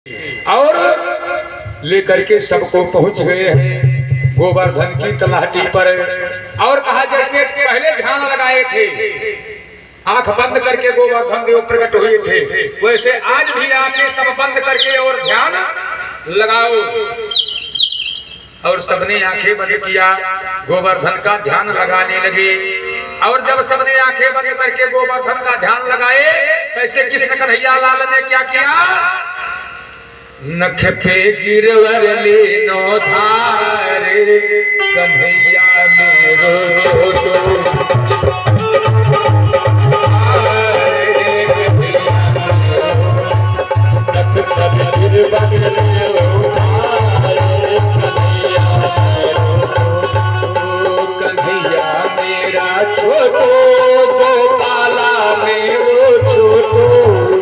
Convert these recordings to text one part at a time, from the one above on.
और लेकर के सबको पहुंच गए हैं गोवर्धन की तलहटी पर। और कहा जैसे पहले ध्यान लगाए थे, आंख बंद करके गोवर्धन देव प्रकट हुए थे, वैसे आज भी आपने सब बंद करके और ध्यान लगाओ। और सबने आंखें बंद किया, गोवर्धन का ध्यान लगाने लगे। और जब सबने आंखें बंद करके गोवर्धन का ध्यान लगाए, कैसे कृष्ण कन्हैया लाल ने क्या किया? नख पे गिरवर लेनो धारे कन्हैया मेरो छोटो, नख पे गिरवर लेनो धारे कन्हैया मेरा छोटो, गोपाला मेरो छोटो,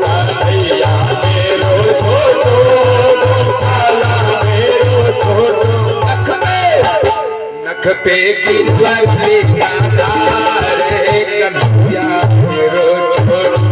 कन्हैया मेरो छोटो, नख पे गिरवर लेना धारे कन्हैया मेरो छोटो,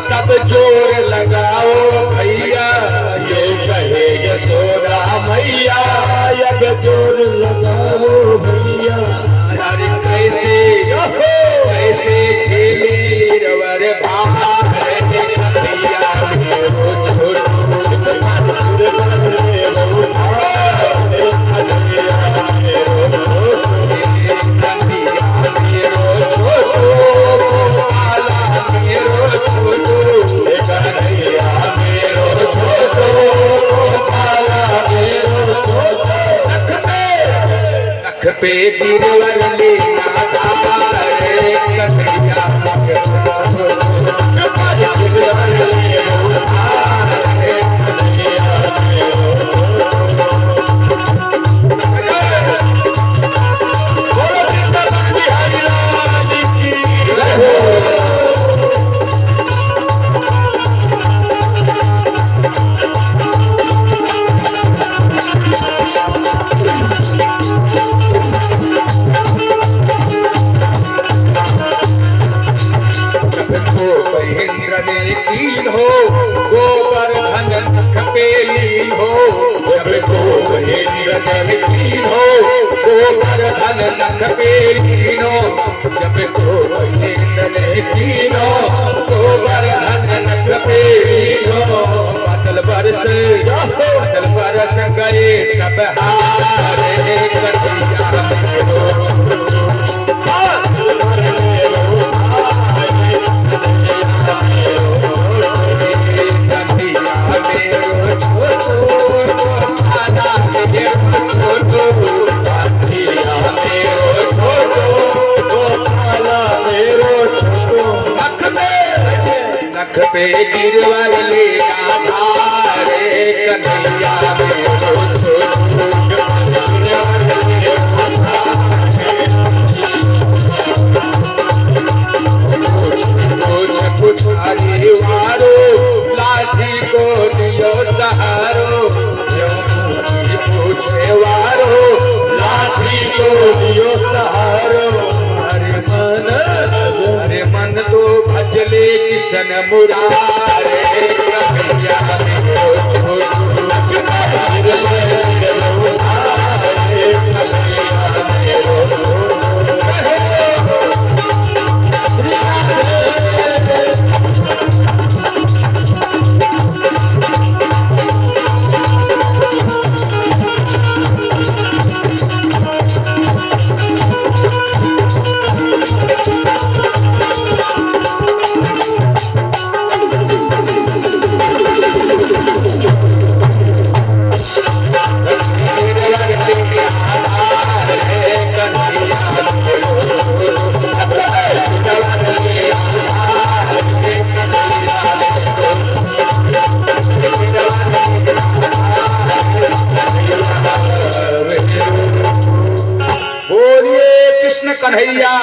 सब जोर लगाओ भैया, ये कहे यशोदा मैया, अब जोर लगाओ भैया। अरे कैसे कैसे खेले रवर भारे भैया मेरो छोटो, पे गिरवर लेना धारे कन्हैया जब तो बादल बरस गए सब हारे कन्हैया नख पे गिरवर लेना धारे कन्हैया मेरो छोटो, कुछ वारो लाठी को दियो सहारो, पूछे वारो लाठी को दियो सहारो। अरे मन तो भजले किशन मुरारे कन्हैया मेरो छोटो, कन्हैया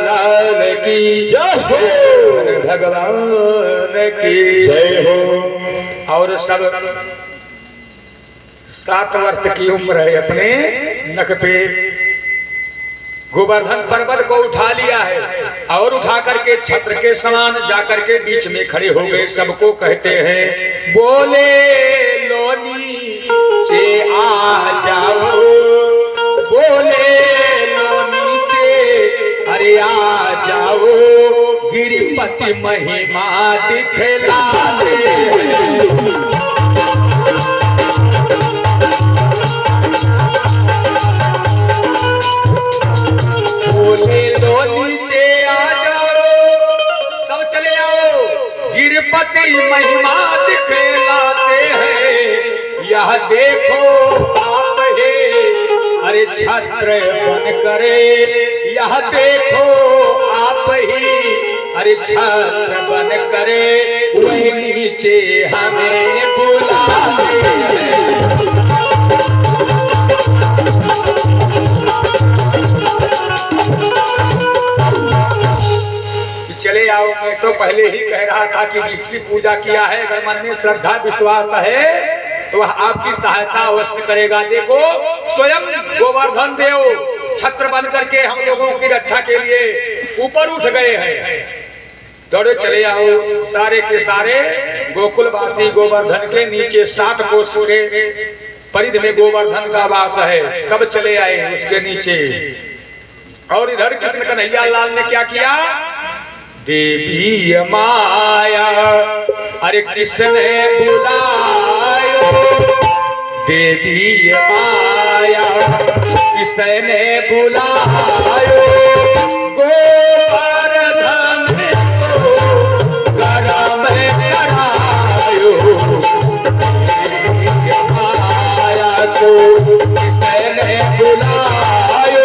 लाल की जय हो, भगवान की जय हो। और सब 7 वर्ष की उम्र है, अपने नक पे गोवर्धन पर्वत को उठा लिया है और उठा करके छत्र के समान जाकर के बीच में खड़े हो गए। सबको कहते हैं बोले लोनी से आ जाओ, बोले लोनी से अरे आ जाओ, गिरिपति महिमा दिखला दे। बोले लो नीचे आ जाओ, सब चले आओ, गिरिपति महिमा दिखलाते हैं। यह देखो आप है अरे छत्र बन करे, यह देखो आप ही अरे छत्र बन करे, वही नीचे हमें बुलाते हैं। चले आओ। मैं तो पहले ही कह रहा था कि जिसकी पूजा किया है, अगर मन में श्रद्धा विश्वास है तो वह आपकी सहायता अवश्य करेगा। देखो स्वयं गोवर्धन देव छत्र बन करके हम लोगों की रक्षा के लिए ऊपर उठ गए हैं। दौड़े चले आओ, सारे के सारे गोकुलवासी गोवर्धन के नीचे 7 कोस के परिध में गोवर्धन का वास है, सब चले आए उसके नीचे। और इधर कृष्ण कन्हैया लाल ने क्या किया, देवी माया अरे कृष्ण बुलायो, देवी माया कृष्ण बुलायो, गोवर्धन को गरम करायो, देवी माया को कृष्ण बुलायो,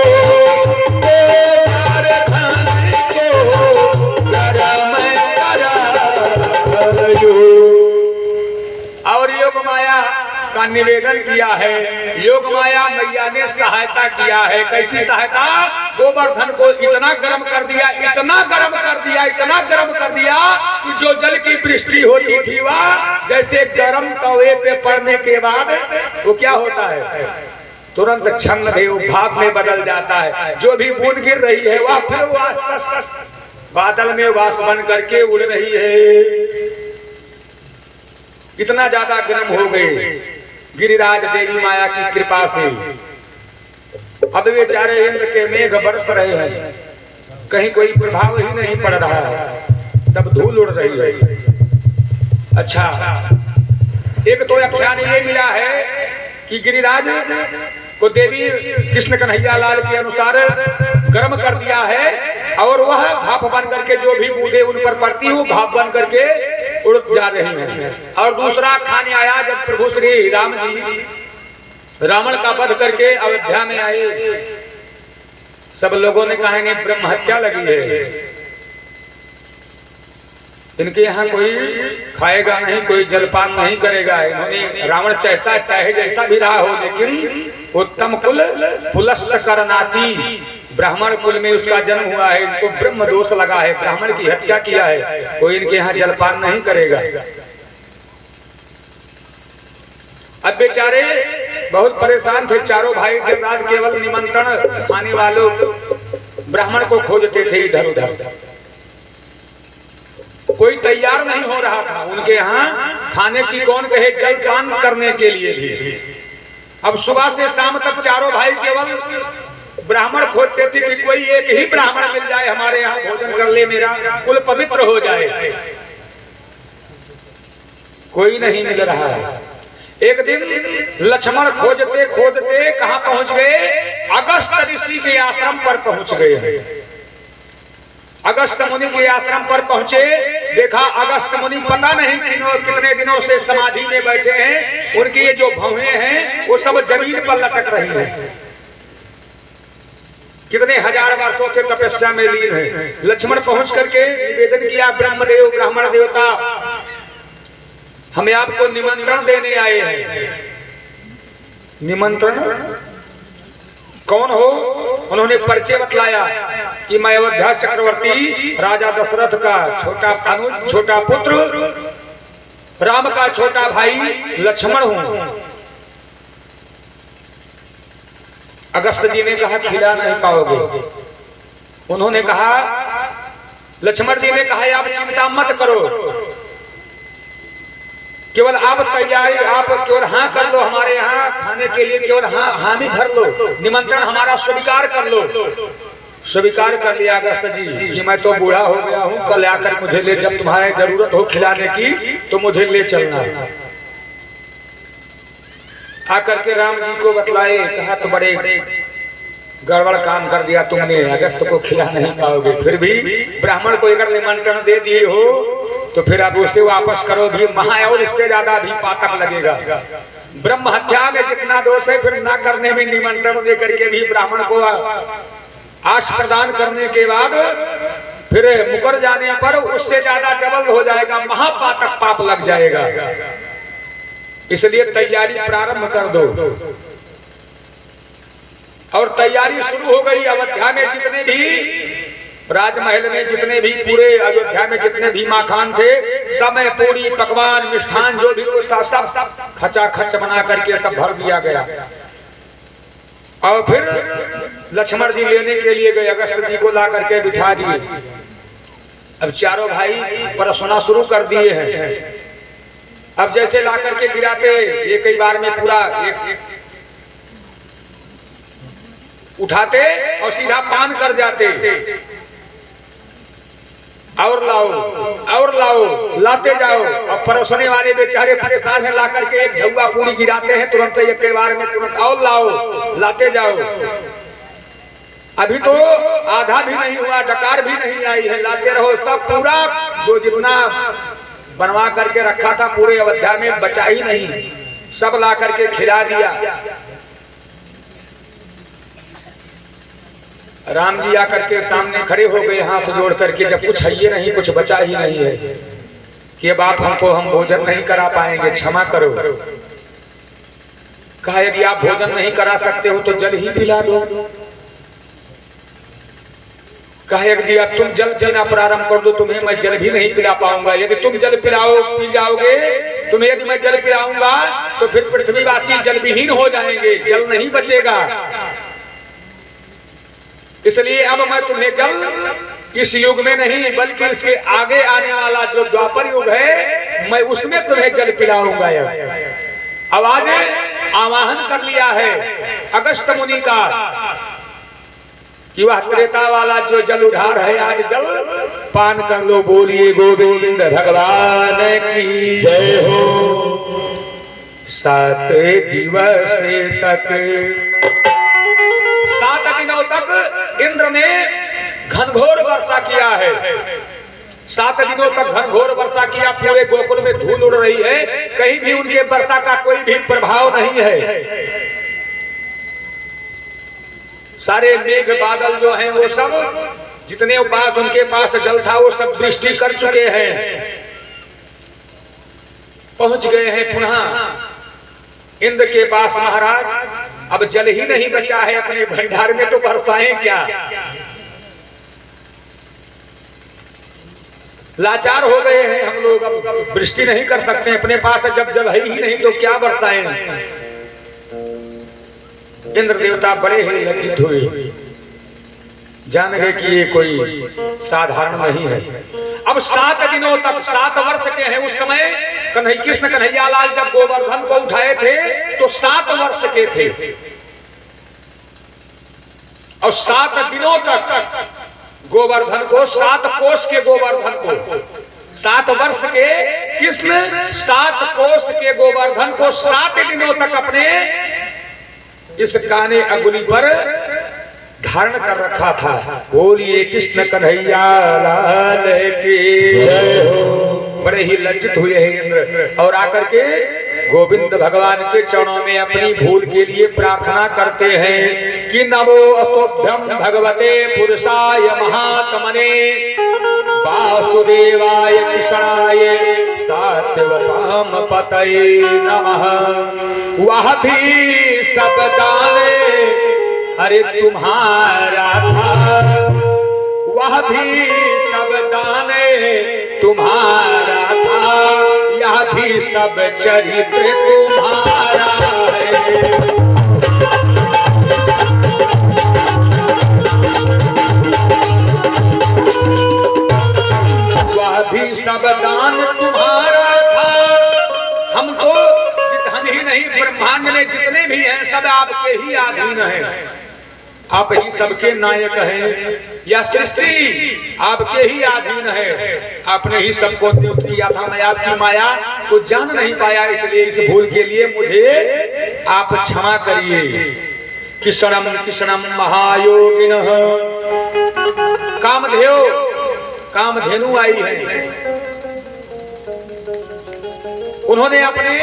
और योग माया का निवेदन किया है। योग माया मैया ने सहायता किया है। कैसी सहायता, गोवर्धन को इतना गर्म कर दिया, इतना गर्म कर दिया, इतना गर्म कर दिया कि जो जल की वृष्टि होती थी वह जैसे गर्म तवे पे पड़ने के बाद वो क्या होता है, तुरंत छन्न देव भाप में बदल जाता है। जो भी बूंद गिर रही है वह फिर बादल में वास बन करके उड़ रही है। इतना ज्यादा गर्म हो गए गिरिराज देवी माया की कृपा से। अब बेचारे इंद्र के मेघ बरस रहे हैं, कहीं कोई प्रभाव ही नहीं पड़ रहा है, तब धूल उड़ रही है। अच्छा, एक तो आख्यान ये मिला है कि गिरिराज को देवी कृष्ण कन्हैया लाल के अनुसार गर्म कर दिया है और वह भाप बन करके जो भी बूंदे उन पर पड़ती हूँ भाप बन करके उड़ जा रही हैं। और दूसरा खाने आया जब प्रभु श्री राम जी रावण का वध करके अयोध्या में आए, सब लोगों ने कहा इन्हें ब्रह्म हत्या लगी है, इनके यहाँ कोई खाएगा नहीं, कोई जलपान नहीं करेगा। इन्होंने रावण चाहे जैसा भी रहा हो, लेकिन उत्तम कुल पुलस्त करनाती, ब्राह्मण कुल में उसका जन्म हुआ है, इनको ब्रह्म दोष लगा है, ब्राह्मण की हत्या किया है, कोई इनके यहाँ जलपान नहीं करेगा। अब बेचारे बहुत परेशान थे चारों भाई, देवराज केवल निमंत्रण आने वालों ब्राह्मण को खोजते थे इधर उधर, कोई तैयार नहीं हो रहा था उनके यहाँ खाने की, कौन कहे जलपान करने के लिए भी। अब सुबह से शाम तक चारों भाई केवल ब्राह्मण खोजते थे कि कोई एक ही ब्राह्मण मिल जाए हमारे यहाँ भोजन कर ले, मेरा कुल पवित्र हो जाए। कोई नहीं मिल रहा है। एक दिन लक्ष्मण खोजते खोजते कहाँ पहुंच गए, अगस्त ऋषि के आश्रम पर पहुंच गए। अगस्त मुनि के आश्रम पर पहुंचे, देखा अगस्त मुनि पता नहीं कितने दिनों से समाधि में बैठे हैं, उनकी ये जो भवें हैं वो सब जमीन पर लटक रही हैं, कितने हजार वर्षों से तपस्या में लीन है। लक्ष्मण पहुंच करके निवेदन किया, ब्रह्मदेव ब्राह्मण देवता हमें आपको निमंत्रण देने आए हैं। निमंत्रण कौन हो? उन्होंने परिचय बतलाया कि मैं अयोध्या चक्रवर्ती राजा दशरथ का छोटा अनुज, छोटा पुत्र, राम का छोटा भाई लक्ष्मण हूं। अगस्त जी ने कहा खिला नहीं पाओगे। उन्होंने कहा, लक्ष्मण जी ने कहा आप चिंता मत करो, केवल आप तैयारी, आप केवल हाँ कर लो, हमारे यहाँ खाने के लिए केवल हाँ हामी भर लो, निमंत्रण हमारा स्वीकार कर लो। स्वीकार कर लिया अगस्त जी कि मैं तो बूढ़ा हो गया हूँ, कल आकर मुझे ले, जब तुम्हारे जरूरत हो खिलाने की तो मुझे ले चलना। आकर के राम जी को बतलाए, कहा तो बड़े गड़बड़ काम कर दिया तुमने, अगस्त को खिला नहीं पाओगे। फिर भी ब्राह्मण को अगर निमंत्रण दे दिए हो तो फिर आप उसे वापस करो भी, महा और इससे ज्यादा भी पातक लगेगा। ब्रह्म हत्या में जितना दोष है, फिर ना करने में निमंत्रण दे करके भी ब्राह्मण को आश प्रदान करने के बाद फिर मुकर जाने पर उससे ज्यादा डबल हो जाएगा, महापातक पाप लग जाएगा। इसलिए तैयारी प्रारंभ कर दो। और तैयारी शुरू हो गई। अयोध्या में जितने भी राजमहल में जितने भी पूरे अयोध्या में जितने भी माखान थे, सब में पूरी पकवान मिष्ठान जो भी कुछ था सब खचाखच बना करके सब भर दिया गया। और फिर लक्ष्मण जी लेने के लिए गए, अगस्त जी को ला करके बिठा दिए। अब चारों भाई परसना शुरू कर दिए हैं। अब जैसे ला करके गिराते, ये कई बार में पूरा एक उठाते और सीधा पान कर जाते। और लाओ, लाते जाओ। और परोसने वाले बेचारे परेशान है, ला करके एक झुआ पूरी गिराते हैं तुरंत, एक के बार में तुरंत और लाओ, लाते जाओ। अभी तो आधा भी नहीं हुआ, डकार भी नहीं आई है, लाते रहो। सब पूरा जो जितना बनवा करके रखा था पूरे अयोध्या में बचा ही नहीं, सब ला करके खिला दिया। राम जी आकर के सामने खड़े हो गए हाथ जोड़ करके, जब कुछ है ये नहीं, कुछ बचा ही नहीं है कि अब आप हमको हम भोजन नहीं करा पाएंगे, क्षमा करो। कहा यदि आप भोजन नहीं करा सकते हो तो जल ही पिला दो। कहा यदि अब तुम जल पीना प्रारंभ कर दो, तुम्हें मैं जल भी नहीं पिला पाऊंगा। यदि तुम जल पी जाओगे, तुम्हें यदि मैं जल पिलाऊंगा तो फिर पृथ्वीवासी जल विहीन हो जाएंगे, जल नहीं बचेगा। इसलिए अब मैं तुम्हें जल इस युग में नहीं बल्कि इसके आगे आने वाला जो द्वापर युग है, मैं उसमें तुम्हें जल पिलाऊंगा। आवाज आवाहन कर लिया है अगस्त मुनि का कि वह त्रेता वाला जो जल उधार है, आज जल पान कर लो। बोलिए गोविंद भगवान की जय हो। 7 दिवस तक, 7 दिनों तक इंद्र ने घनघोर वर्षा किया है। 7 दिनों तक घनघोर वर्षा किया, पूरे गोकुल में धूल उड़ रही है, कहीं भी उनके वर्षा का कोई भी प्रभाव नहीं है। सारे मेघ बादल जो हैं वो सब जितने पास उनके पास जल था वो सब वृष्टि कर चुके हैं, पहुंच गए हैं पुनः इंद्र के पास। महाराज अब जल ही नहीं बचा है अपने भंडार में, तो बरसाएं क्या? लाचार हो गए हैं हम लोग, अब वृष्टि नहीं कर सकते अपने पास, जब जल है ही नहीं तो क्या बरसाएं। इंद्र देवता बड़े ही लज्जित हुए, जान गए कि ये कोई साधारण नहीं है। अब 7 दिनों तक, 7 वर्ष के हैं उस समय कृष्ण कन्हैया लाल जब गोवर्धन को उठाए थे तो 7 वर्ष के थे। और 7 दिनों तक गोवर्धन को, 7 कोष के गोवर्धन को, 7 वर्ष के कृष्ण 7 कोष के गोवर्धन को 7 दिनों तक अपने इस काने अंगुली पर धारण कर रखा था। बोलिए कृष्ण कन्हैया लाल की जय हो। बड़े ही लज्जित हुए हैं इंद्र और आकर के गोविंद भगवान के चरणों में अपनी भूल के लिए प्रार्थना करते हैं कि नमो अस्तुभ्यं भगवते पुरुषाय महात्मने वासुदेवाय कृष्णाय सात्यवताम पतये नमः। वह भी सब जाने अरे तुम्हारा था वह भी सब दाने तुम्हारा था, यह भी सब चरित्र तुम्हारा है। वह भी सब दान तुम्हारा था। हम तो हम ही नहीं, ब्रह्मांड में जितने भी हैं सब आपके ही अधीन हैं। आप ही सबके नायक हैं। यह सृष्टि आपके ही अधीन है। आपने ही सबको नियुक्त किया था। मैं आपकी माया को जान नहीं पाया, इसलिए इस भूल के लिए मुझे आप क्षमा करिए। किशनम किशनम महायोगिन कामधेनु आई है। उन्होंने अपने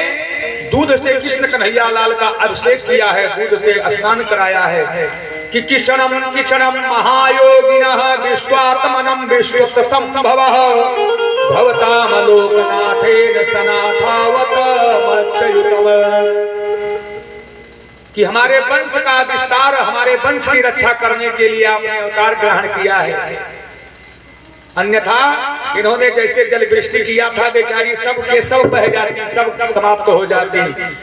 दूध से कृष्ण कन्हैया लाल का अभिषेक किया है, दूध से स्नान कराया है कि किशनम किशनम महायोगिनः विश्वात्मनम विश्वत संभवः भवताम लोकनाथेन सनाथावत मच्युतम। कि हमारे वंश का विस्तार, हमारे वंश की रक्षा करने के लिए आपने अवतार ग्रहण किया है। अन्यथा इन्होंने जैसे जल वृष्टि किया था, बेचारी सब के सब बह जाती, सब समाप्त हो जाती।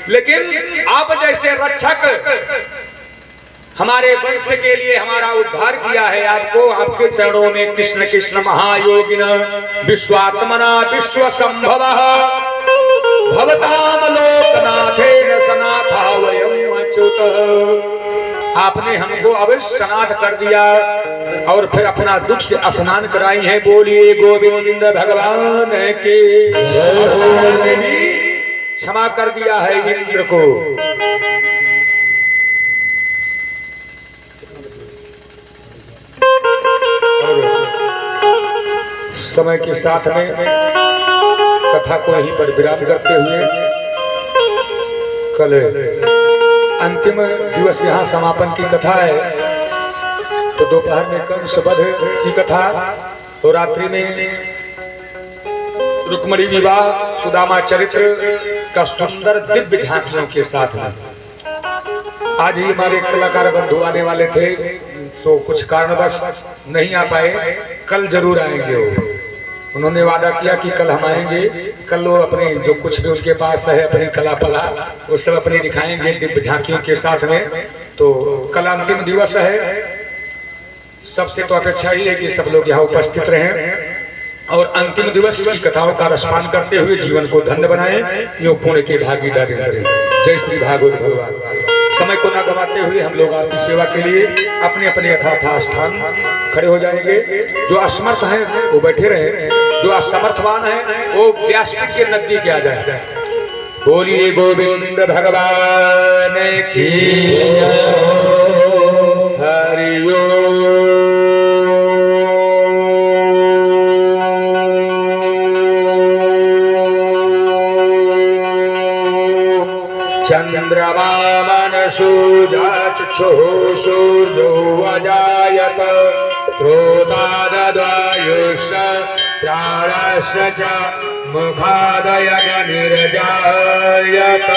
लेकिन आप जैसे रक्षक हमारे वंश के लिए हमारा उद्धार किया है। आपको आपके चरणों में कृष्ण कृष्ण महायोगिन विश्वात्मना विश्व संभवः भवताम लोकनाथेन सनाथा वयम् अच्युतः। आपने हमको अवश्य सनाथ कर दिया और फिर अपना दुख से स्नान कराई है। बोलिए गोविंद भगवान के। ने भी क्षमा कर दिया है इंद्र को। समय के साथ में कथा को यहीं पर विराम करते हुए कल अंतिम दिवस यहाँ समापन की कथा है। तो दोपहर में कंस वध की कथा और रात्रि में रुक्मिणी विवाह सुदामा चरित्र का सुंदर दिव्य झांकियों के साथ में। आज ही हमारे कलाकार बंधु आने वाले थे, तो कुछ कारणवश नहीं आ पाए। कल जरूर आएंगे वो। उन्होंने वादा किया कि कल हम आएंगे। कल वो अपने जो कुछ भी उनके पास है अपनी कला पला वो सब अपने दिखाएंगे दिव्य झांकियों के साथ में। तो कल अंतिम दिवस है। सबसे तो अपेक्षा ही है कि सब लोग यहाँ उपस्थित रहें और अंतिम दिवस की कथाओं का रसपान करते हुए जीवन को धन्य बनाएं, यो पुण्य के भागीदारी करें। जय श्री भागवत भगवान। समय को न गवाते हुए हम लोग आपकी सेवा के लिए अपने अपने यथाथा स्थान खड़े हो जाएंगे। जो असमर्थ हैं वो बैठे रहे, जो असमर्थवान है वो व्यासपीठ के नजदीक आ जाए। बोलिए गोविंद भगवान की हरि ओम। चंद्रमा सूर्यो सूर्यो अजायत क्रोधादयुष प्राणस्य च मुखादयन निर्जायत।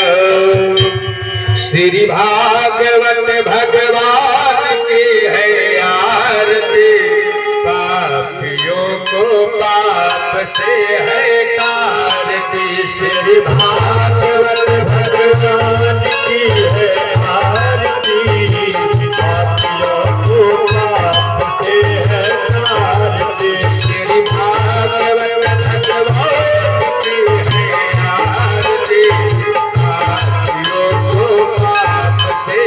श्री भागवत भगवान की है आरती, पापियों को पाप से है तारती। श्री भागवत भगवान की है आरती, पापियों को पाप से है तारती। श्री भागवत भगवान की है आरती, पापियों को पाप से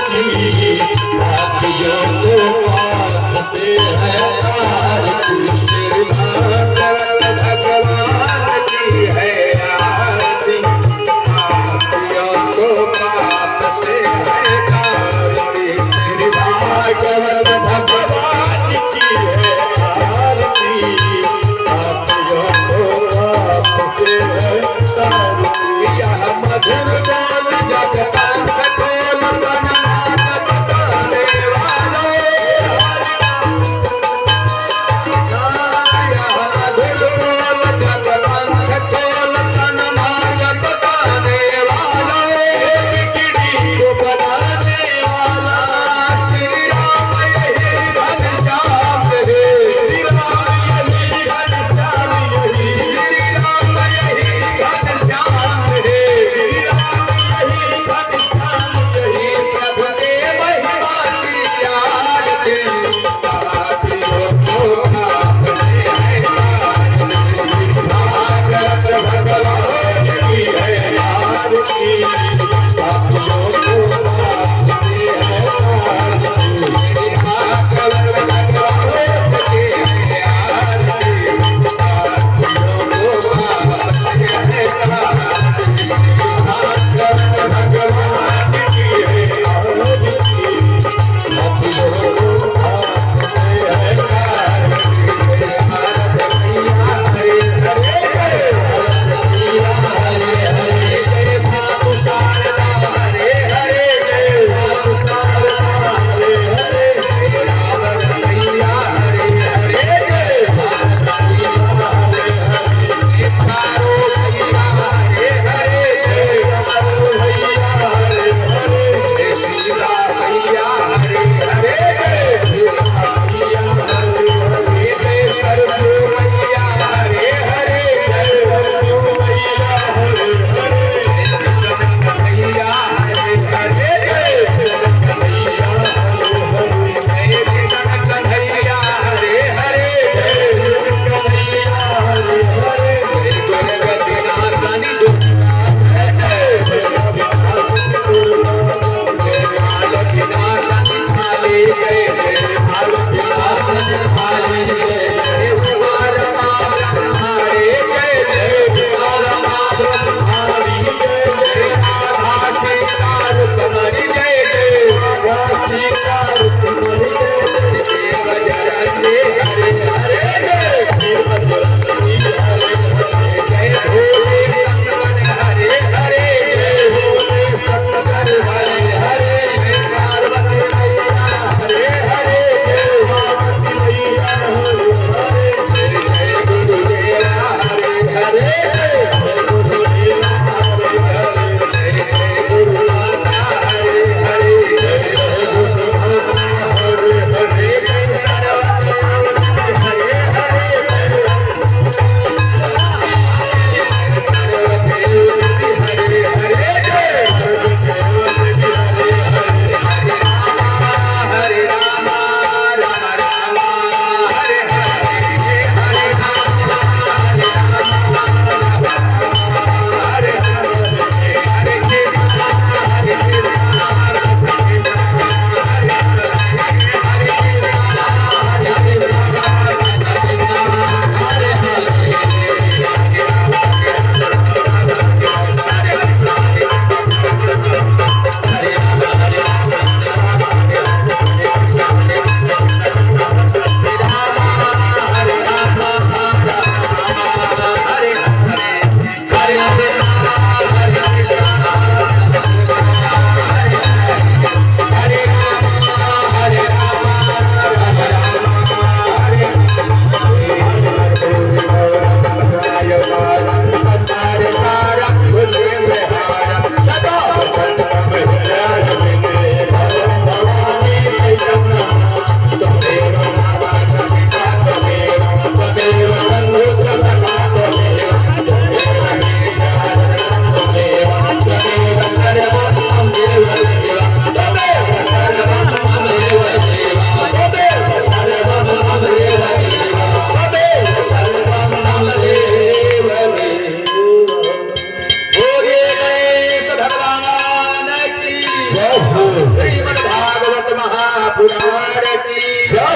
आरती आप जो पाप से है आरती श्री भगवान की है आरती आप जो पाप से है आरती श्री भागवत भगवान की है आरती आप जो पाप से है आरती यह मधुर बोल जगतांत बोल सनमानत गाने वाले यह मधुर बोल जगतांत बोल सनमानत गाने वाले बिगड़ी को बनाने वाला श्री राम यही घनश्याम है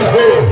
हो